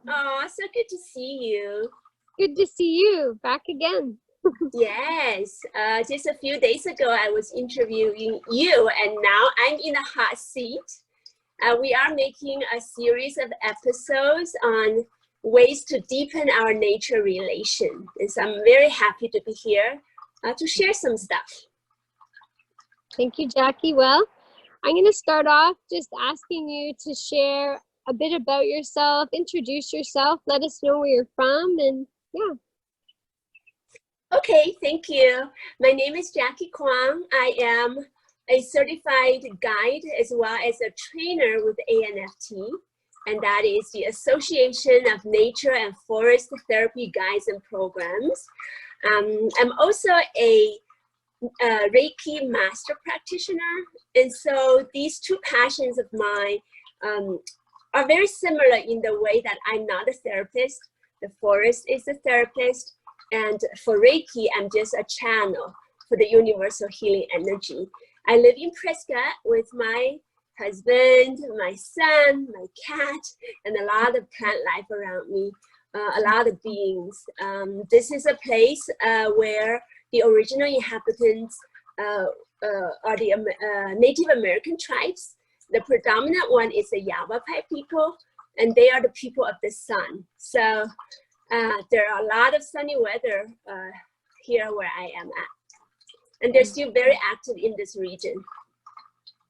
Oh, so good to see you. Good to see you back again. Yes, just a few days ago, I was interviewing you, and now I'm in a hot seat. We are making a series of episodes on ways to deepen our nature relation. And so I'm very happy to be here to share some stuff. Thank you, Jackie. Well, I'm going to start off just asking you to share a bit about yourself, introduce yourself, let us know where you're from, and yeah. Okay, thank you. My name is Jackie Kuang. I am a certified guide as well as a trainer with ANFT, and that is the Association of Nature and Forest Therapy Guides and Programs. I'm also a Reiki master practitioner, and so these two passions of mine are very similar in the way that I'm not a therapist. The forest is a therapist, and for Reiki, I'm just a channel for the universal healing energy. I live in Prescott with my husband, my son, my cat, and a lot of plant life around me, a lot of beings. This is a place where the original inhabitants are the Native American tribes. The predominant one is the Yavapai people, and they are the people of the sun. So there are a lot of sunny weather here where I am at. And they're still very active in this region.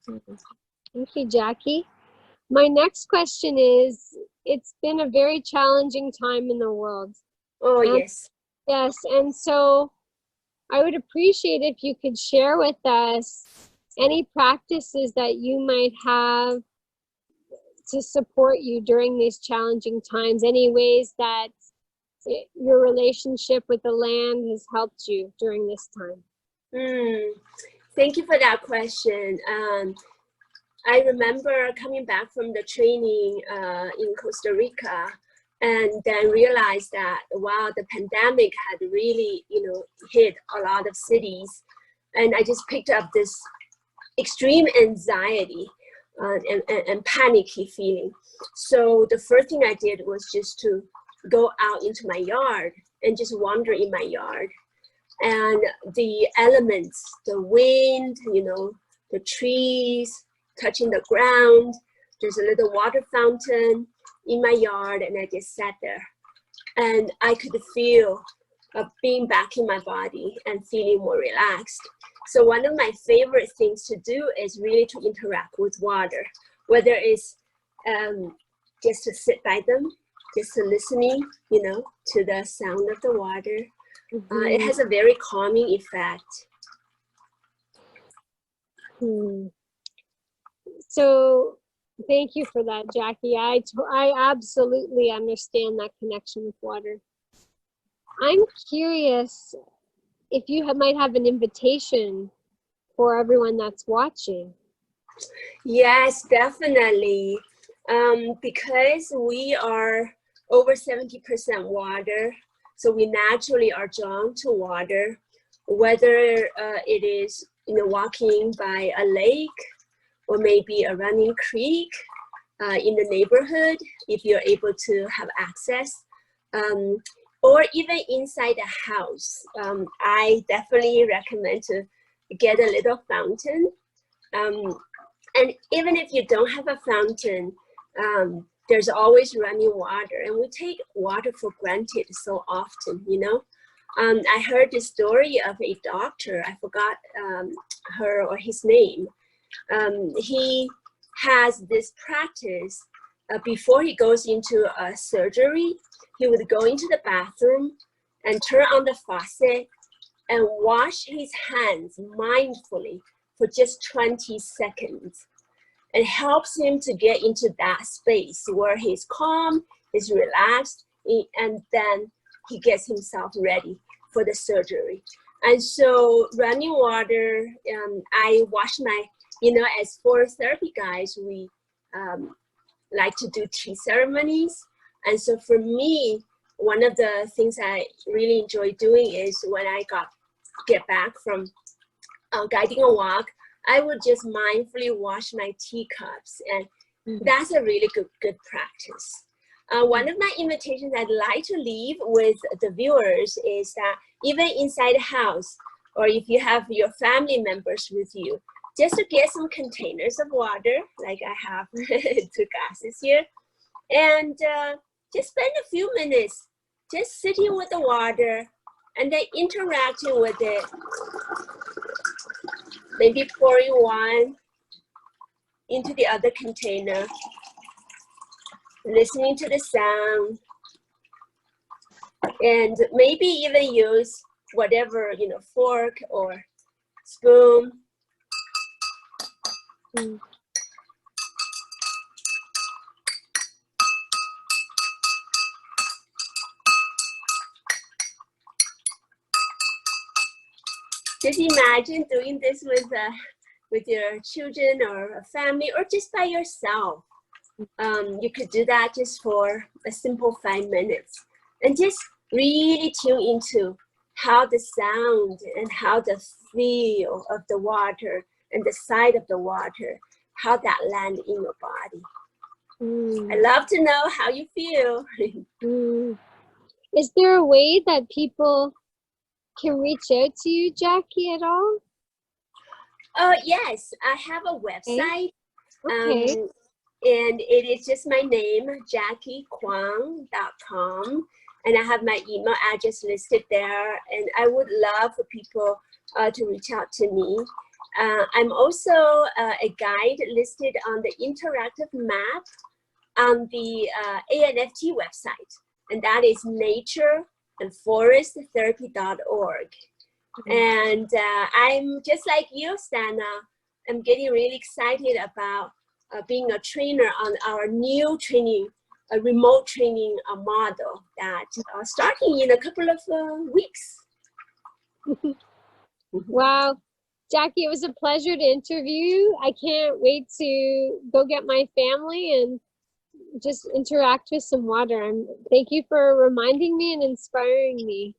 Thank you, Jackie. My next question is, it's been a very challenging time in the world. Oh, yes. Yes, and so I would appreciate if you could share with us any practices that you might have to support you during these challenging times, any ways that your relationship with the land has helped you during this time. Thank you for that question. I remember coming back from the training in Costa Rica, and then realized that, wow, the pandemic had really, hit a lot of cities. And I just picked up this extreme anxiety and panicky feeling. So the first thing I did was just to go out into my yard and just wander in my yard. And the elements, the wind, the trees touching the ground, there's a little water fountain in my yard, and I just sat there. And I could feel being back in my body and feeling more relaxed. So one of my favorite things to do is really to interact with water, whether it's just to sit by them, just to listening, to the sound of the water. It has a very calming effect. So thank you for that, Jackie. I absolutely understand that connection with water. I'm curious if you might have an invitation for everyone that's watching. Yes, definitely. Because we are over 70% water, so we naturally are drawn to water, whether it is walking by a lake or maybe a running creek in the neighborhood, if you're able to have access, or even inside the house. I definitely recommend to get a little fountain. And even if you don't have a fountain, there's always running water, and we take water for granted so often, I heard the story of a doctor, I forgot her or his name. He has this practice before he goes into a surgery. He would go into the bathroom and turn on the faucet and wash his hands mindfully for just 20 seconds. It helps him to get into that space where he's calm, he's relaxed, and then he gets himself ready for the surgery. And so running water, I wash my, as for therapy guys, we like to do tea ceremonies. And so for me, one of the things I really enjoy doing is when I get back from guiding a walk, I would just mindfully wash my teacups, and that's a really good practice. One of my invitations I'd like to leave with the viewers is that even inside the house, or if you have your family members with you, just to get some containers of water, like I have 2 glasses here, and just spend a few minutes just sitting with the water and then interacting with it. Maybe pouring one into the other container, listening to the sound, and maybe even use whatever, fork or spoon. Just imagine doing this with your children or a family, or just by yourself. You could do that just for a simple 5 minutes and just really tune into how the sound and how the feel of the water and the sight of the water, how that land in your body. I love to know how you feel. Is there a way that people can reach out to you, Jackie, at all? Yes, I have a website. Okay. And it is just my name, JackieKuang.com. And I have my email address listed there. And I would love for people to reach out to me. I'm also a guide listed on the interactive map on the ANFT website. And that is natureandforesttherapy.org. And I'm just like you, Stana. I'm getting really excited about being a trainer on our new training, a remote training model that starting in a couple of weeks. Wow. Jackie, it was a pleasure to interview. I can't wait to go get my family and just interact with some water. Thank you for reminding me and inspiring me.